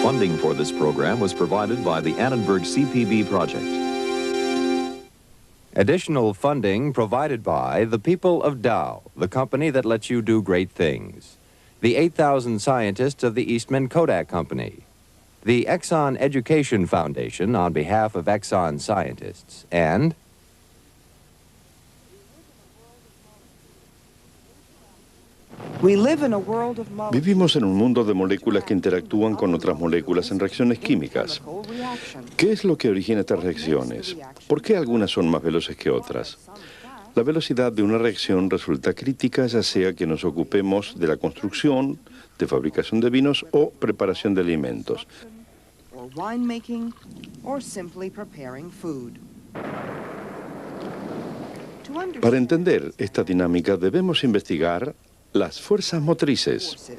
Funding for this program was provided by the Annenberg CPB project. Additional funding provided by the people of Dow, the company that lets you do great things. The 8,000 scientists of the Eastman Kodak Company. The Exxon Education Foundation on behalf of Exxon scientists. And vivimos en un mundo de moléculas que interactúan con otras moléculas en reacciones químicas. ¿Qué es lo que origina estas reacciones? ¿Por qué algunas son más veloces que otras? La velocidad de una reacción resulta crítica, ya sea que nos ocupemos de la construcción, de fabricación de vinos o preparación de alimentos. Para entender esta dinámica debemos investigar las fuerzas motrices.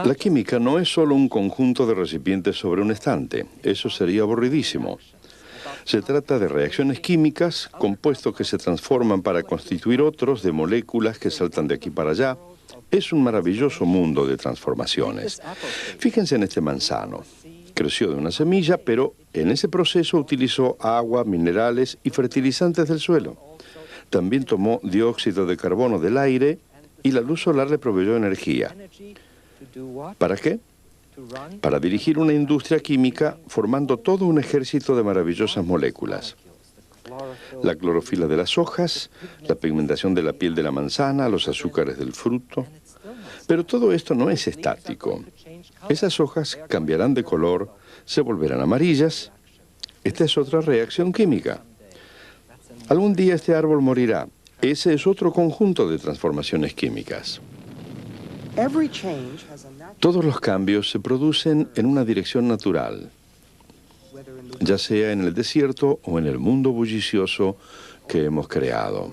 La química no es solo un conjunto de recipientes sobre un estante. Eso sería aburridísimo. Se trata de reacciones químicas, compuestos que se transforman para constituir otros, de moléculas que saltan de aquí para allá. Es un maravilloso mundo de transformaciones. Fíjense en este manzano. Creció de una semilla, pero en ese proceso utilizó agua, minerales y fertilizantes del suelo. También tomó dióxido de carbono del aire y la luz solar le proveyó energía. ¿Para qué? Para dirigir una industria química formando todo un ejército de maravillosas moléculas. La clorofila de las hojas, la pigmentación de la piel de la manzana, los azúcares del fruto. Pero todo esto no es estático. Esas hojas cambiarán de color, se volverán amarillas. Esta es otra reacción química. Algún día este árbol morirá. Ese es otro conjunto de transformaciones químicas. Todos los cambios se producen en una dirección natural, ya sea en el desierto o en el mundo bullicioso que hemos creado.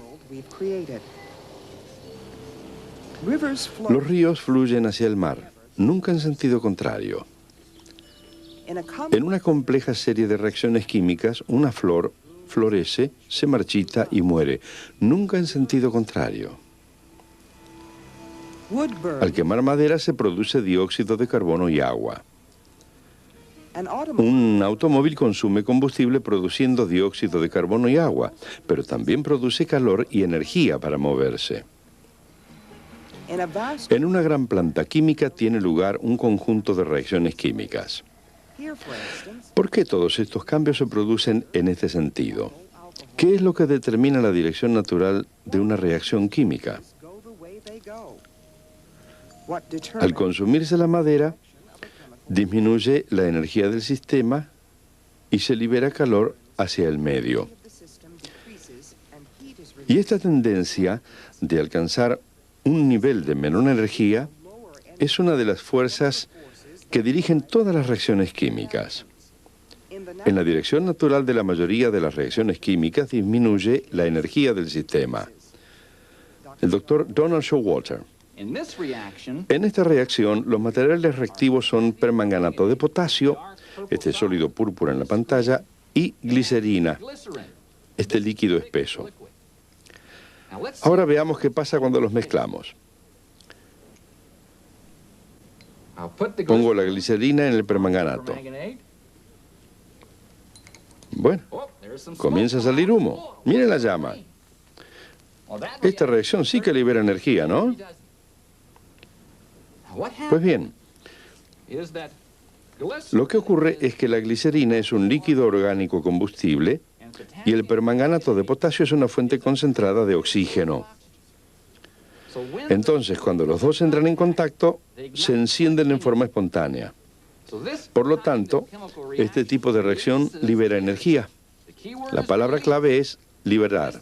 Los ríos fluyen hacia el mar, nunca en sentido contrario. En una compleja serie de reacciones químicas, una flor florece, se marchita y muere, nunca en sentido contrario. Al quemar madera se produce dióxido de carbono y agua. Un automóvil consume combustible produciendo dióxido de carbono y agua, pero también produce calor y energía para moverse. En una gran planta química tiene lugar un conjunto de reacciones químicas. ¿Por qué todos estos cambios se producen en este sentido? ¿Qué es lo que determina la dirección natural de una reacción química? Al consumirse la madera, disminuye la energía del sistema y se libera calor hacia el medio. Y esta tendencia de alcanzar un nivel de menor energía es una de las fuerzas que dirigen todas las reacciones químicas. En la dirección natural de la mayoría de las reacciones químicas disminuye la energía del sistema. El doctor Donald Showalter. En esta reacción, los materiales reactivos son permanganato de potasio, este sólido púrpura en la pantalla, y glicerina, este líquido espeso. Ahora veamos qué pasa cuando los mezclamos. Pongo la glicerina en el permanganato. Bueno, comienza a salir humo. Miren la llama. Esta reacción sí que libera energía, ¿no? Pues bien, lo que ocurre es que la glicerina es un líquido orgánico combustible y el permanganato de potasio es una fuente concentrada de oxígeno. Entonces, cuando los dos entran en contacto, se encienden en forma espontánea. Por lo tanto, este tipo de reacción libera energía. La palabra clave es liberar.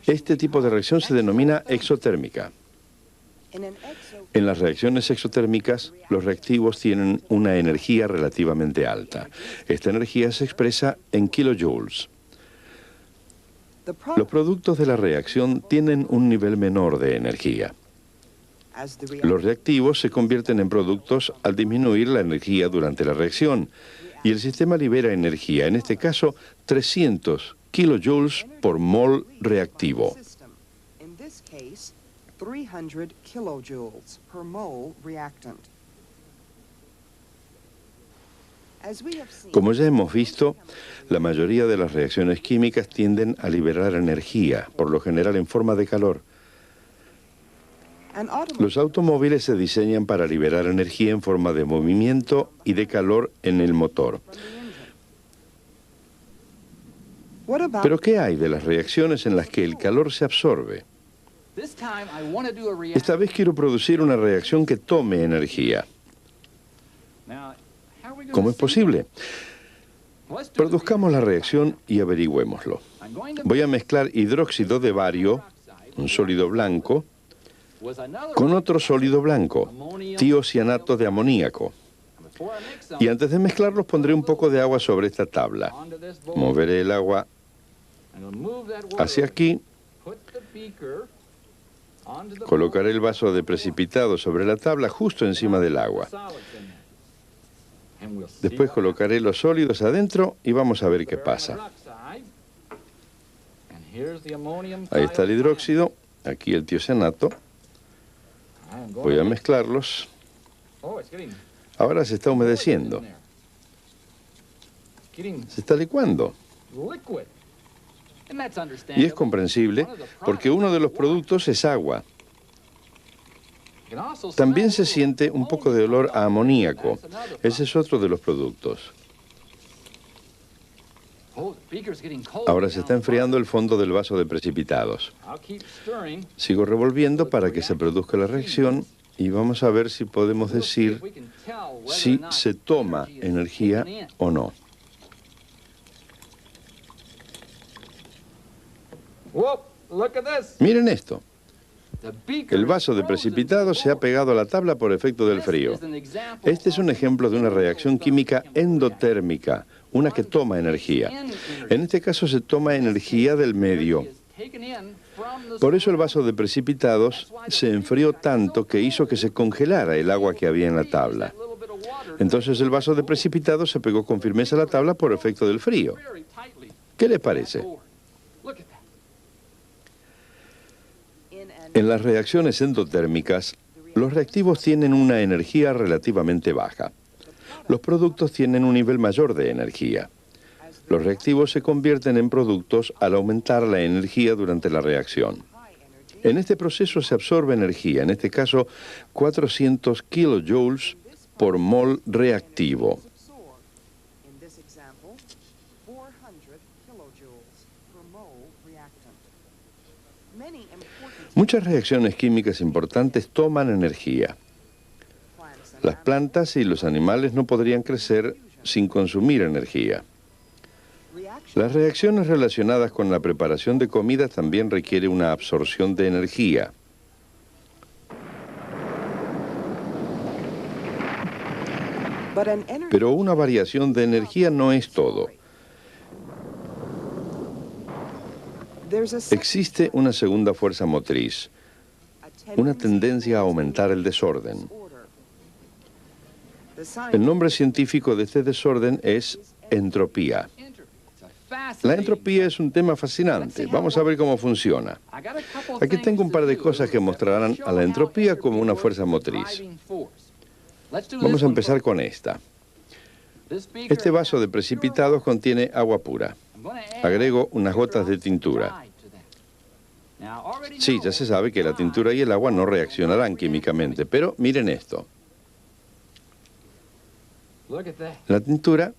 Este tipo de reacción se denomina exotérmica. En las reacciones exotérmicas, los reactivos tienen una energía relativamente alta. Esta energía se expresa en kilojoules. Los productos de la reacción tienen un nivel menor de energía. Los reactivos se convierten en productos al disminuir la energía durante la reacción y el sistema libera energía, en este caso 300 kilojoules por mol reactivo. 300 kilojoules per mole reactant. Como ya hemos visto, la mayoría de las reacciones químicas tienden a liberar energía, por lo general en forma de calor. Los automóviles se diseñan para liberar energía en forma de movimiento y de calor en el motor. Pero ¿qué hay de las reacciones en las que el calor se absorbe? Esta vez quiero producir una reacción que tome energía. ¿Cómo es posible? Produzcamos la reacción y averigüémoslo. Voy a mezclar hidróxido de bario, un sólido blanco, con otro sólido blanco, tiocianato de amoníaco. Y antes de mezclarlos pondré un poco de agua sobre esta tabla. Moveré el agua hacia aquí. Colocaré el vaso de precipitado sobre la tabla justo encima del agua. Después colocaré los sólidos adentro y vamos a ver qué pasa. Ahí está el hidróxido, aquí el tiocianato. Voy a mezclarlos. Ahora se está humedeciendo. Se está licuando. Y es comprensible porque uno de los productos es agua. También se siente un poco de olor a amoníaco. Ese es otro de los productos. Ahora se está enfriando el fondo del vaso de precipitados. Sigo revolviendo para que se produzca la reacción y vamos a ver si podemos decir si se toma energía o no. Miren esto. El vaso de precipitado se ha pegado a la tabla por efecto del frío. Este es un ejemplo de una reacción química endotérmica, una que toma energía. En este caso se toma energía del medio. Por eso el vaso de precipitados se enfrió tanto que hizo que se congelara el agua que había en la tabla. Entonces el vaso de precipitados se pegó con firmeza a la tabla por efecto del frío. ¿Qué les parece? En las reacciones endotérmicas, los reactivos tienen una energía relativamente baja. Los productos tienen un nivel mayor de energía. Los reactivos se convierten en productos al aumentar la energía durante la reacción. En este proceso se absorbe energía, en este caso 400 kilojoules por mol reactivo. Muchas reacciones químicas importantes toman energía. Las plantas y los animales no podrían crecer sin consumir energía. Las reacciones relacionadas con la preparación de comida también requieren una absorción de energía. Pero una variación de energía no es todo. Existe una segunda fuerza motriz, una tendencia a aumentar el desorden. El nombre científico de este desorden es entropía. La entropía es un tema fascinante. Vamos a ver cómo funciona. Aquí tengo un par de cosas que mostrarán a la entropía como una fuerza motriz. Vamos a empezar con esta. Este vaso de precipitados contiene agua pura. Agrego unas gotas de tintura. Sí, ya se sabe que la tintura y el agua no reaccionarán químicamente, pero miren esto. La tintura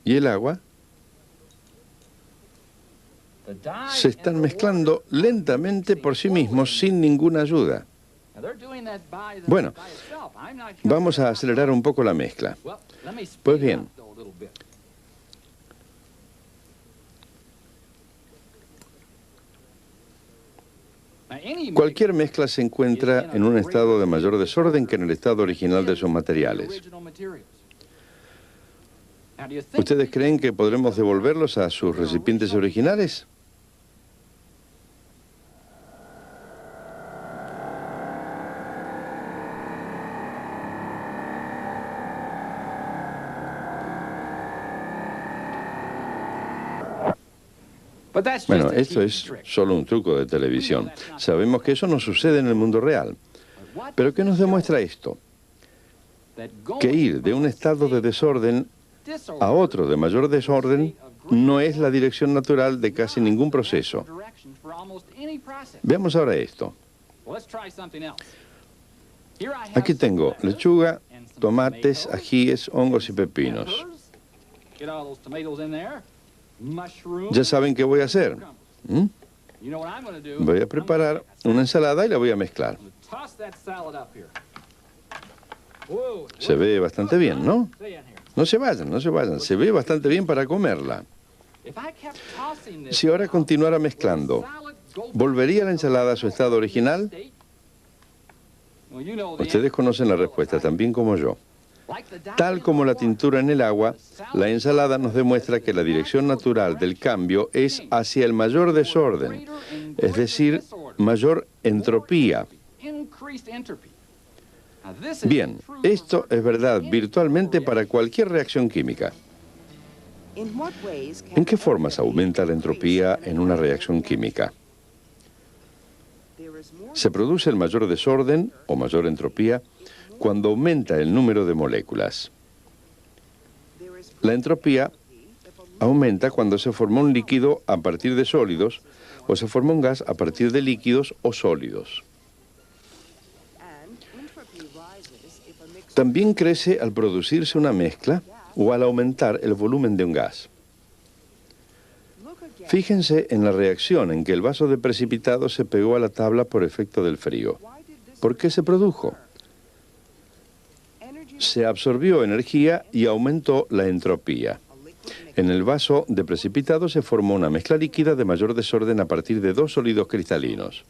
y el agua se están mezclando lentamente por sí mismos sin ninguna ayuda. Bueno, vamos a acelerar un poco la mezcla. Pues bien, Cualquier mezcla se encuentra en un estado de mayor desorden que en el estado original de sus materiales. ¿Ustedes creen que podremos devolverlos a sus recipientes originales? Bueno, esto es solo un truco de televisión. Sabemos que eso no sucede en el mundo real. ¿Pero qué nos demuestra esto? Que ir de un estado de desorden a otro de mayor desorden no es la dirección natural de casi ningún proceso. Veamos ahora esto. Aquí tengo lechuga, tomates, ajíes, hongos y pepinos. Ya saben qué voy a hacer. Voy a preparar una ensalada y la voy a mezclar. Se ve bastante bien, ¿no? No se vayan, no se vayan. Se ve bastante bien para comerla. Si ahora continuara mezclando, ¿volvería la ensalada a su estado original? Ustedes conocen la respuesta tan bien como yo. Tal como la tintura en el agua, la ensalada nos demuestra que la dirección natural del cambio es hacia el mayor desorden, es decir, mayor entropía. Bien, esto es verdad virtualmente para cualquier reacción química. ¿En qué formas aumenta la entropía en una reacción química? Se produce el mayor desorden o mayor entropía cuando aumenta el número de moléculas. La entropía aumenta cuando se forma un líquido a partir de sólidos o se forma un gas a partir de líquidos o sólidos. También crece al producirse una mezcla o al aumentar el volumen de un gas. Fíjense en la reacción en que el vaso de precipitado se pegó a la tabla por efecto del frío. ¿Por qué se produjo? Se absorbió energía y aumentó la entropía. En el vaso de precipitado se formó una mezcla líquida de mayor desorden a partir de dos sólidos cristalinos.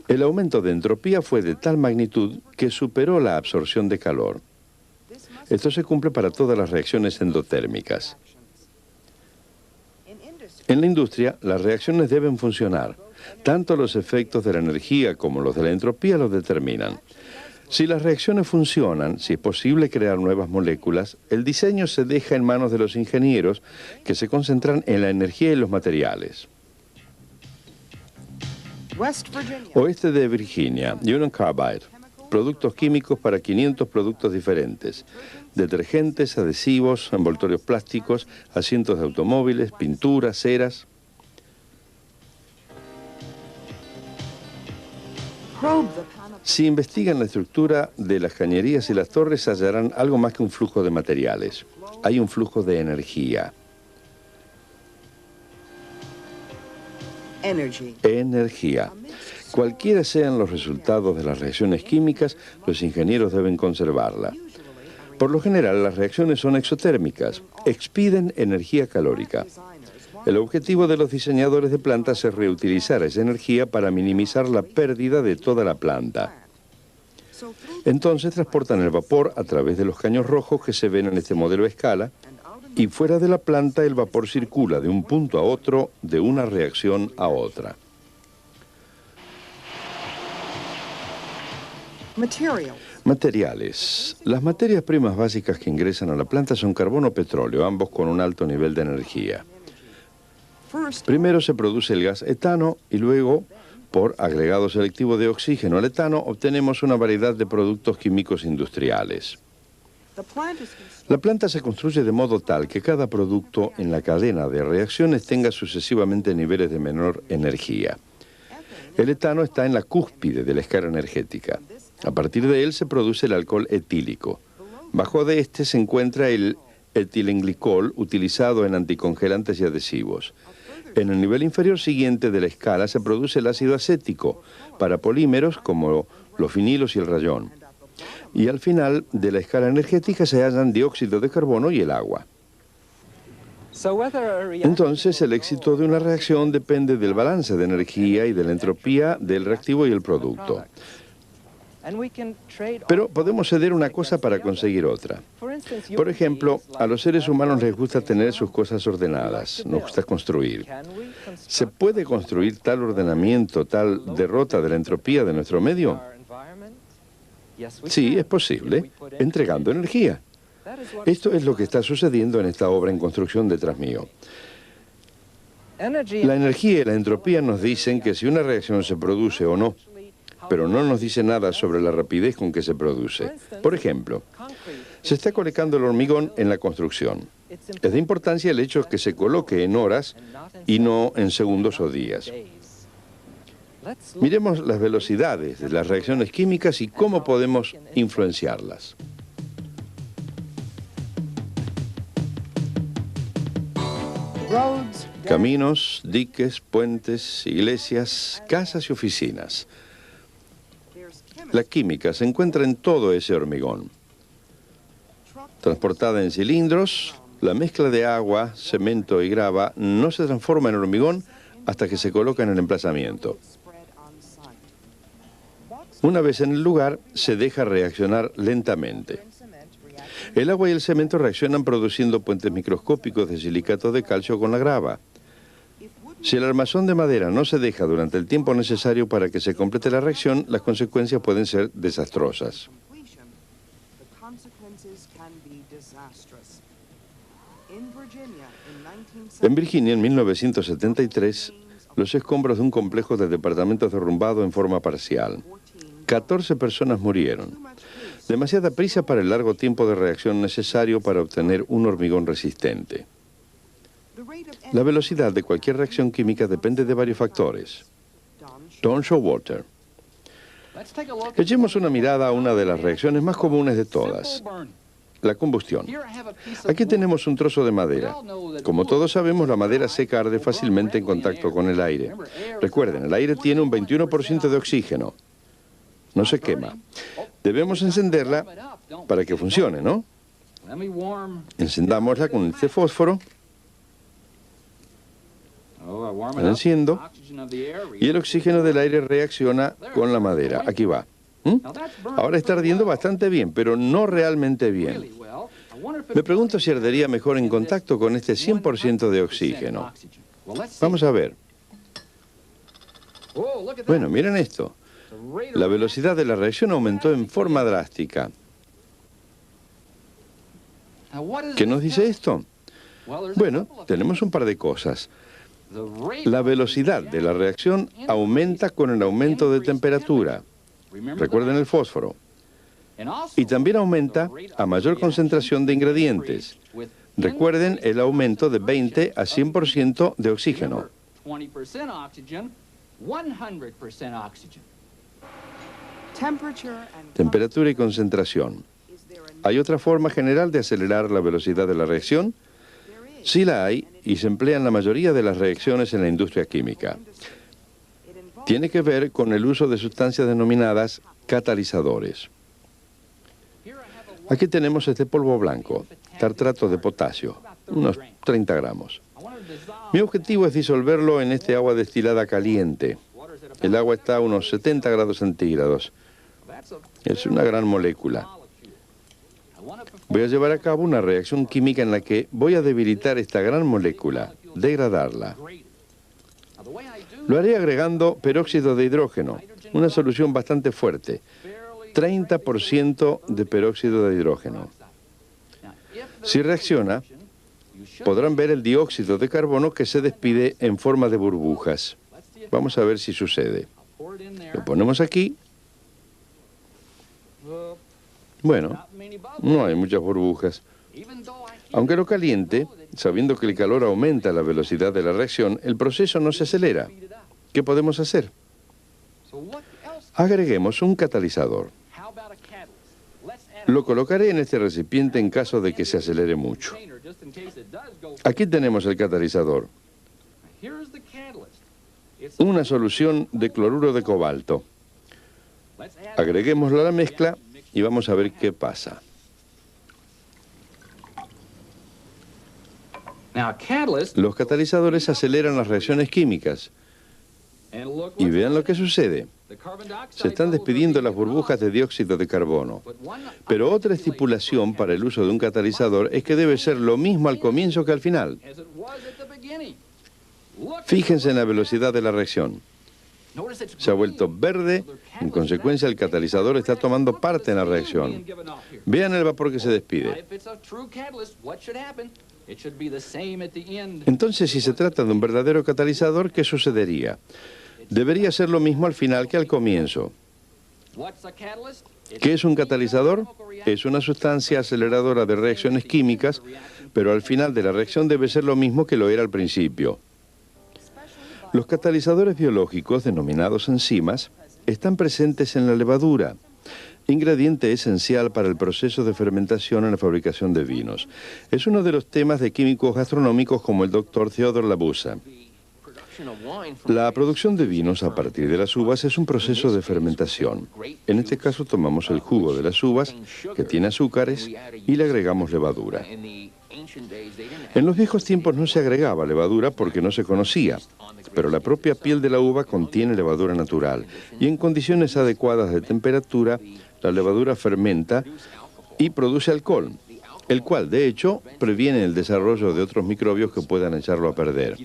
El aumento de entropía fue de tal magnitud que superó la absorción de calor. Esto se cumple para todas las reacciones endotérmicas. En la industria, las reacciones deben funcionar. Tanto los efectos de la energía como los de la entropía los determinan. Si las reacciones funcionan, si es posible crear nuevas moléculas, el diseño se deja en manos de los ingenieros que se concentran en la energía y los materiales. Oeste de Virginia, Union Carbide. Productos químicos para 500 productos diferentes. Detergentes, adhesivos, envoltorios plásticos, asientos de automóviles, pinturas, ceras. Si investigan la estructura de las cañerías y las torres, hallarán algo más que un flujo de materiales. Hay un flujo de energía. Energía. Cualquiera sean los resultados de las reacciones químicas, los ingenieros deben conservarla. Por lo general, las reacciones son exotérmicas, expiden energía calórica. El objetivo de los diseñadores de plantas es reutilizar esa energía para minimizar la pérdida de toda la planta. Entonces transportan el vapor a través de los caños rojos que se ven en este modelo a escala, y fuera de la planta el vapor circula de un punto a otro, de una reacción a otra. Materiales. Las materias primas básicas que ingresan a la planta son carbón o petróleo, ambos con un alto nivel de energía. Primero se produce el gas etano y luego, por agregado selectivo de oxígeno al etano, obtenemos una variedad de productos químicos industriales. La planta se construye de modo tal que cada producto en la cadena de reacciones tenga sucesivamente niveles de menor energía. El etano está en la cúspide de la escala energética. A partir de él se produce el alcohol etílico. Bajo de este se encuentra el etilenglicol utilizado en anticongelantes y adhesivos. En el nivel inferior siguiente de la escala se produce el ácido acético para polímeros como los vinilos y el rayón. Y al final de la escala energética se hallan dióxido de carbono y el agua. Entonces, el éxito de una reacción depende del balance de energía y de la entropía del reactivo y el producto. Pero podemos ceder una cosa para conseguir otra. Por ejemplo, a los seres humanos les gusta tener sus cosas ordenadas, nos gusta construir. ¿Se puede construir tal ordenamiento, tal derrota de la entropía de nuestro medio? Sí, es posible, entregando energía. Esto es lo que está sucediendo en esta obra en construcción detrás mío. La energía y la entropía nos dicen que si una reacción se produce o no, pero no nos dice nada sobre la rapidez con que se produce. Por ejemplo, se está colocando el hormigón en la construcción. Es de importancia el hecho de que se coloque en horas y no en segundos o días. Miremos las velocidades de las reacciones químicas y cómo podemos influenciarlas. Caminos, diques, puentes, iglesias, casas y oficinas. La química se encuentra en todo ese hormigón. Transportada en cilindros, la mezcla de agua, cemento y grava no se transforma en hormigón hasta que se coloca en el emplazamiento. Una vez en el lugar, se deja reaccionar lentamente. El agua y el cemento reaccionan produciendo puentes microscópicos de silicato de calcio con la grava. Si el armazón de madera no se deja durante el tiempo necesario para que se complete la reacción, las consecuencias pueden ser desastrosas. En Virginia, en 1973, los escombros de un complejo de departamentos derrumbado en forma parcial. 14 personas murieron. Demasiada prisa para el largo tiempo de reacción necesario para obtener un hormigón resistente. La velocidad de cualquier reacción química depende de varios factores. Don Showalter. Echemos una mirada a una de las reacciones más comunes de todas, la combustión. Aquí tenemos un trozo de madera. Como todos sabemos, la madera seca arde fácilmente en contacto con el aire. Recuerden, el aire tiene un 21% de oxígeno. No se quema. Debemos encenderla para que funcione, ¿no? Encendámosla con este fósforo. La enciendo y el oxígeno del aire reacciona con la madera. Aquí va. Ahora está ardiendo bastante bien, pero no realmente bien. Me pregunto si ardería mejor en contacto con este 100% de oxígeno. Vamos a ver. Bueno, miren esto. La velocidad de la reacción aumentó en forma drástica. ¿Qué nos dice esto? Bueno, tenemos un par de cosas. La velocidad de la reacción aumenta con el aumento de temperatura. Recuerden el fósforo. Y también aumenta a mayor concentración de ingredientes. Recuerden el aumento de 20 a 100% de oxígeno. Temperatura y concentración. ¿Hay otra forma general de acelerar la velocidad de la reacción? Sí la hay, y se emplea en la mayoría de las reacciones en la industria química. Tiene que ver con el uso de sustancias denominadas catalizadores. Aquí tenemos este polvo blanco, tartrato de potasio, unos 30 gramos. Mi objetivo es disolverlo en este agua destilada caliente. El agua está a unos 70 grados centígrados. Es una gran molécula. Voy a llevar a cabo una reacción química en la que voy a debilitar esta gran molécula, degradarla. Lo haré agregando peróxido de hidrógeno, una solución bastante fuerte, 30% de peróxido de hidrógeno. Si reacciona, podrán ver el dióxido de carbono que se despide en forma de burbujas. Vamos a ver si sucede. Lo ponemos aquí. Bueno, no hay muchas burbujas. Aunque lo caliente, sabiendo que el calor aumenta la velocidad de la reacción, el proceso no se acelera. ¿Qué podemos hacer? Agreguemos un catalizador. Lo colocaré en este recipiente en caso de que se acelere mucho. Aquí tenemos el catalizador. Una solución de cloruro de cobalto. Agreguémoslo a la mezcla y vamos a ver qué pasa. Los catalizadores aceleran las reacciones químicas. Y vean lo que sucede. Se están despidiendo las burbujas de dióxido de carbono. Pero otra estipulación para el uso de un catalizador es que debe ser lo mismo al comienzo que al final. Fíjense en la velocidad de la reacción. Se ha vuelto verde, en consecuencia el catalizador está tomando parte en la reacción. Vean el vapor que se despide. Entonces, si se trata de un verdadero catalizador, ¿qué sucedería? Debería ser lo mismo al final que al comienzo. ¿Qué es un catalizador? Es una sustancia aceleradora de reacciones químicas, pero al final de la reacción debe ser lo mismo que lo era al principio. Los catalizadores biológicos, denominados enzimas, están presentes en la levadura, ingrediente esencial para el proceso de fermentación en la fabricación de vinos. Es uno de los temas de químicos gastronómicos como el Dr. Theodor Labusa. La producción de vinos a partir de las uvas es un proceso de fermentación. En este caso tomamos el jugo de las uvas, que tiene azúcares, y le agregamos levadura. En los viejos tiempos no se agregaba levadura porque no se conocía, pero la propia piel de la uva contiene levadura natural y en condiciones adecuadas de temperatura, la levadura fermenta y produce alcohol, el cual, de hecho, previene el desarrollo de otros microbios que puedan echarlo a perder.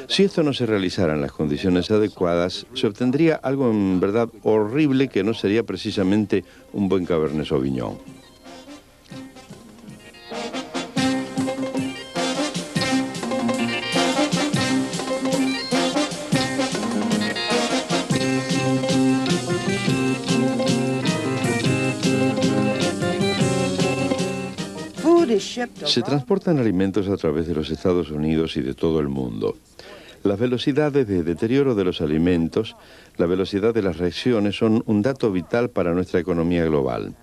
Si esto no se realizara en las condiciones adecuadas, se obtendría algo en verdad horrible que no sería precisamente un buen Cabernet Sauvignon. Se transportan alimentos a través de los Estados Unidos y de todo el mundo. Las velocidades de deterioro de los alimentos, la velocidad de las reacciones son un dato vital para nuestra economía global.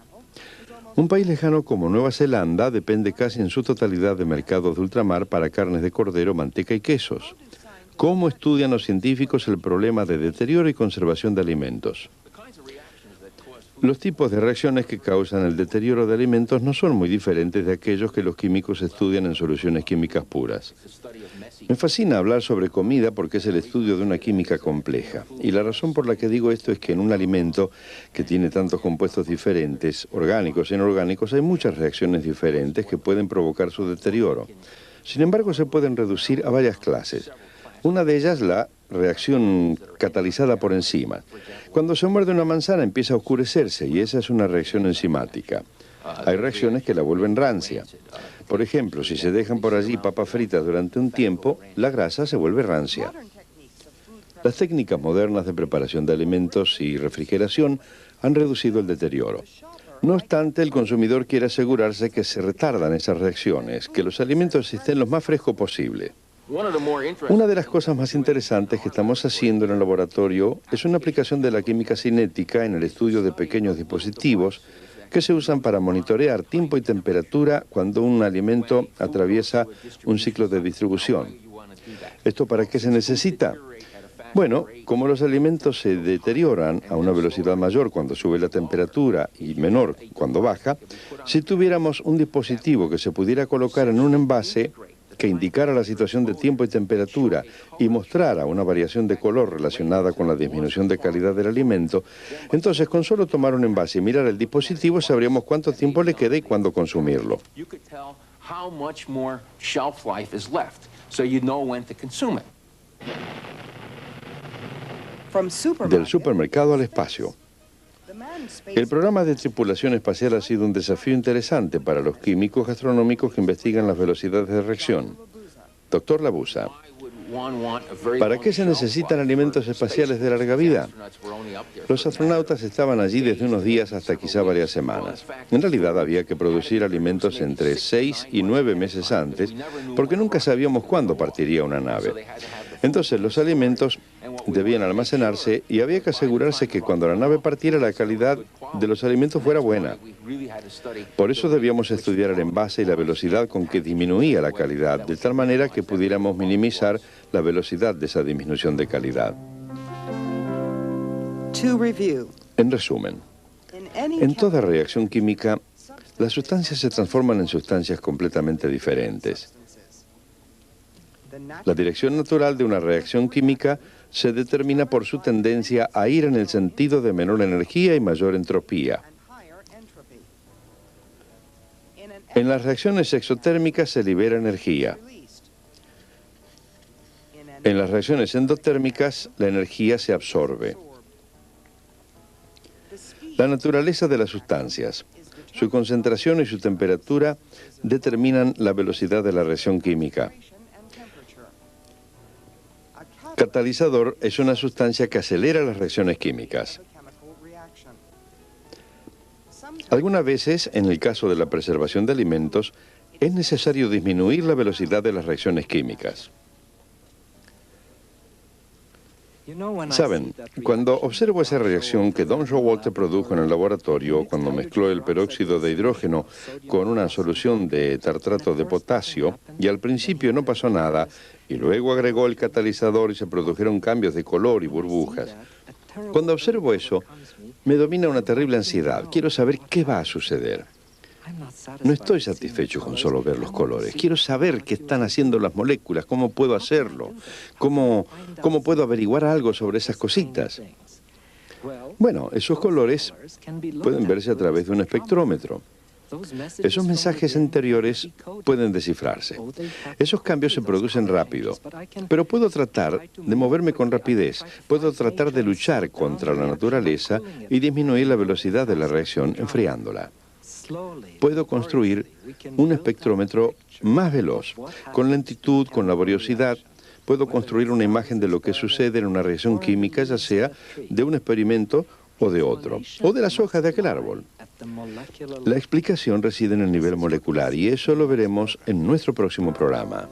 Un país lejano como Nueva Zelanda depende casi en su totalidad de mercados de ultramar para carnes de cordero, manteca y quesos. ¿Cómo estudian los científicos el problema de deterioro y conservación de alimentos? Los tipos de reacciones que causan el deterioro de alimentos no son muy diferentes de aquellos que los químicos estudian en soluciones químicas puras. Me fascina hablar sobre comida porque es el estudio de una química compleja. Y la razón por la que digo esto es que en un alimento que tiene tantos compuestos diferentes, orgánicos e inorgánicos, hay muchas reacciones diferentes que pueden provocar su deterioro. Sin embargo, se pueden reducir a varias clases. Una de ellas, la reacción catalizada por enzimas. Cuando se muerde una manzana empieza a oscurecerse y esa es una reacción enzimática. Hay reacciones que la vuelven rancia. Por ejemplo, si se dejan por allí papas fritas durante un tiempo, la grasa se vuelve rancia. Las técnicas modernas de preparación de alimentos y refrigeración han reducido el deterioro. No obstante, el consumidor quiere asegurarse que se retardan esas reacciones, que los alimentos estén lo más frescos posible. Una de las cosas más interesantes que estamos haciendo en el laboratorio es una aplicación de la química cinética en el estudio de pequeños dispositivos que se usan para monitorear tiempo y temperatura cuando un alimento atraviesa un ciclo de distribución. ¿Esto para qué se necesita? Bueno, como los alimentos se deterioran a una velocidad mayor cuando sube la temperatura y menor cuando baja, si tuviéramos un dispositivo que se pudiera colocar en un envase que indicara la situación de tiempo y temperatura y mostrara una variación de color relacionada con la disminución de calidad del alimento, entonces con solo tomar un envase y mirar el dispositivo sabríamos cuánto tiempo le queda y cuándo consumirlo. Del supermercado al espacio. El programa de tripulación espacial ha sido un desafío interesante para los químicos gastronómicos que investigan las velocidades de reacción. Dr. Labusa, ¿para qué se necesitan alimentos espaciales de larga vida? Los astronautas estaban allí desde unos días hasta quizá varias semanas. En realidad había que producir alimentos entre 6 y 9 meses antes, porque nunca sabíamos cuándo partiría una nave. Entonces los alimentos debían almacenarse y había que asegurarse que cuando la nave partiera la calidad de los alimentos fuera buena. Por eso debíamos estudiar el envase y la velocidad con que disminuía la calidad, de tal manera que pudiéramos minimizar la velocidad de esa disminución de calidad. En resumen, en toda reacción química, las sustancias se transforman en sustancias completamente diferentes. La dirección natural de una reacción química se determina por su tendencia a ir en el sentido de menor energía y mayor entropía. En las reacciones exotérmicas se libera energía. En las reacciones endotérmicas, la energía se absorbe. La naturaleza de las sustancias, su concentración y su temperatura determinan la velocidad de la reacción química. Catalizador es una sustancia que acelera las reacciones químicas. Algunas veces, en el caso de la preservación de alimentos, es necesario disminuir la velocidad de las reacciones químicas. Saben, cuando observo esa reacción que Don Showalter produjo en el laboratorio cuando mezcló el peróxido de hidrógeno con una solución de tartrato de potasio, y al principio no pasó nada, y luego agregó el catalizador y se produjeron cambios de color y burbujas. Cuando observo eso, me domina una terrible ansiedad. Quiero saber qué va a suceder. No estoy satisfecho con solo ver los colores. Quiero saber qué están haciendo las moléculas, cómo puedo hacerlo, cómo puedo averiguar algo sobre esas cositas. Bueno, esos colores pueden verse a través de un espectrómetro. Esos mensajes anteriores pueden descifrarse. Esos cambios se producen rápido, pero puedo tratar de moverme con rapidez. Puedo tratar de luchar contra la naturaleza y disminuir la velocidad de la reacción enfriándola. Puedo construir un espectrómetro más veloz, con lentitud, con laboriosidad. Puedo construir una imagen de lo que sucede en una reacción química, ya sea de un experimento o de otro, o de las hojas de aquel árbol. La explicación reside en el nivel molecular y eso lo veremos en nuestro próximo programa.